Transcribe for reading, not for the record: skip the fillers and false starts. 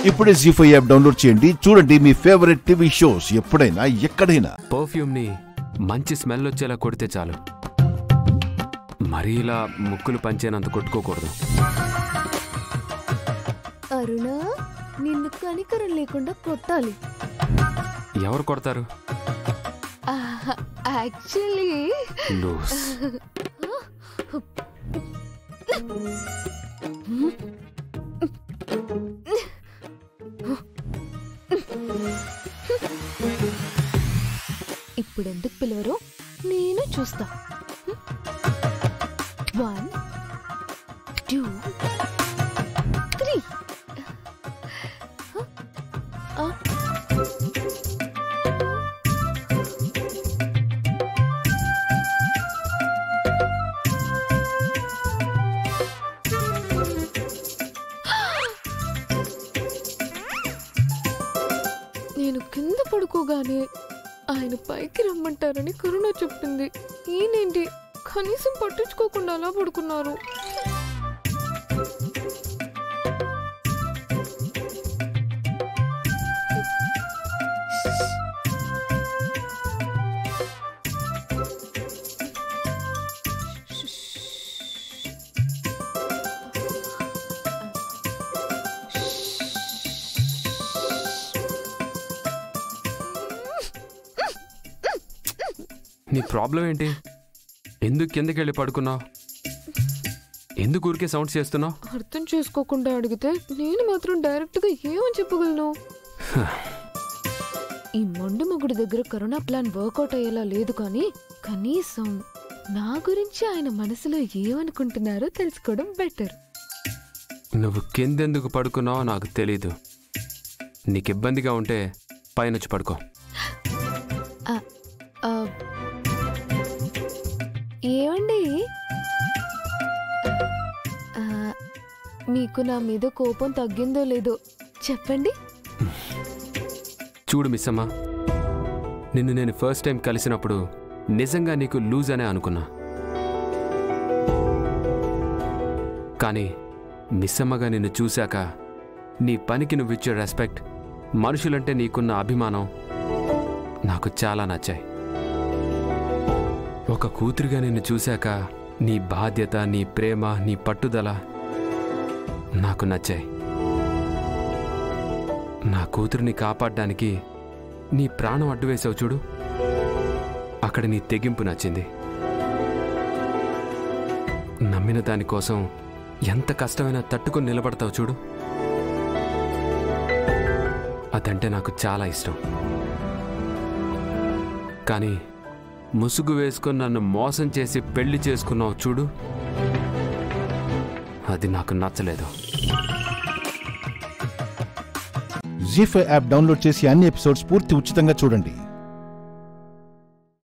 ఇప్పుడే జీ5 app download చేయండి. చూడండి మీ ఫేవరెట్ టీవీ షోస్ ఎప్పుడైనా ఎక్కడైనా. పర్ఫ్యూమ్ ని మంచి స్మెల్ వచ్చేలా కొడితే చాలు, మరీ ఇలా ముక్కులు పంచేనంత కొట్టుకోకూడదు. అరుణ, నిన్ను కనికరం లేకుండా కొట్టాలి. ఎవరు కొడతారు? యాక్చువల్లీ ఇప్పుడెందుకు పిలవరు, నేను చూస్తా. 1 2 3. నేను కింద పడుకోగానే ఆయన పైకి రమ్మంటారని కరుణ చెప్పింది. ఈయనేంటి కనీసం పట్టించుకోకుండా అలా పడుకున్నారు. నీ ప్రాబ్లం ఏంటి? ఎందుకు కిందకెళ్ళి పడుకున్నావు? ఎందుకు ఊరికే సౌండ్స్ చేస్తున్నావు? అర్థం చేసుకోకుండా అడిగితే నేను మాత్రం డైరెక్ట్గా ఏమని చెప్పగలను? ఈ మొండు మొగుడి దగ్గర కరోనా ప్లాన్ వర్కౌట్ అయ్యేలా లేదు, కానీ కనీసం నా గురించి ఆయన మనసులో ఏమనుకుంటున్నారో తెలుసుకోవడం బెటర్. నువ్వు కిందెందుకు పడుకున్నావో నాకు తెలీదు. నీకు ఇబ్బందిగా ఉంటే పైనొచ్చి పడుకో. ఏమండి, మీకు నా మీద కోపం తగ్గిందో లేదో చెప్పండి. చూడు మిస్సమ్మ, నిన్ను నేను ఫస్ట్ టైం కలిసినప్పుడు నిజంగా నీకు లూజ్ అనే అనుకున్నా. కానీ మిస్సమ్మగా నిన్ను చూశాక నీ పనికి నువ్విచ్చే రెస్పెక్ట్, మనుషులంటే నీకున్న అభిమానం నాకు చాలా నచ్చాయి. ఒక కూతురిగా నిన్ను చూశాక నీ బాధ్యత, నీ ప్రేమ, నీ పట్టుదల నాకు నచ్చాయి. నా కూతురిని కాపాడడానికి నీ ప్రాణం అడ్డు వేసావు చూడు, అక్కడ నీ తెగింపు నచ్చింది. నమ్మిన దానికోసం ఎంత కష్టమైనా తట్టుకొని నిలబడతావు చూడు, అదంటే నాకు చాలా ఇష్టం. కానీ ముసుగు వేసుకొని నన్ను మోసం చేసి పెళ్లి చేసుకున్నావు చూడు, అది నాకు నచ్చలేదు. జీ5 యాప్ డౌన్లోడ్ చేసి అన్ని ఎపిసోడ్స్ పూర్తి ఉచితంగా చూడండి.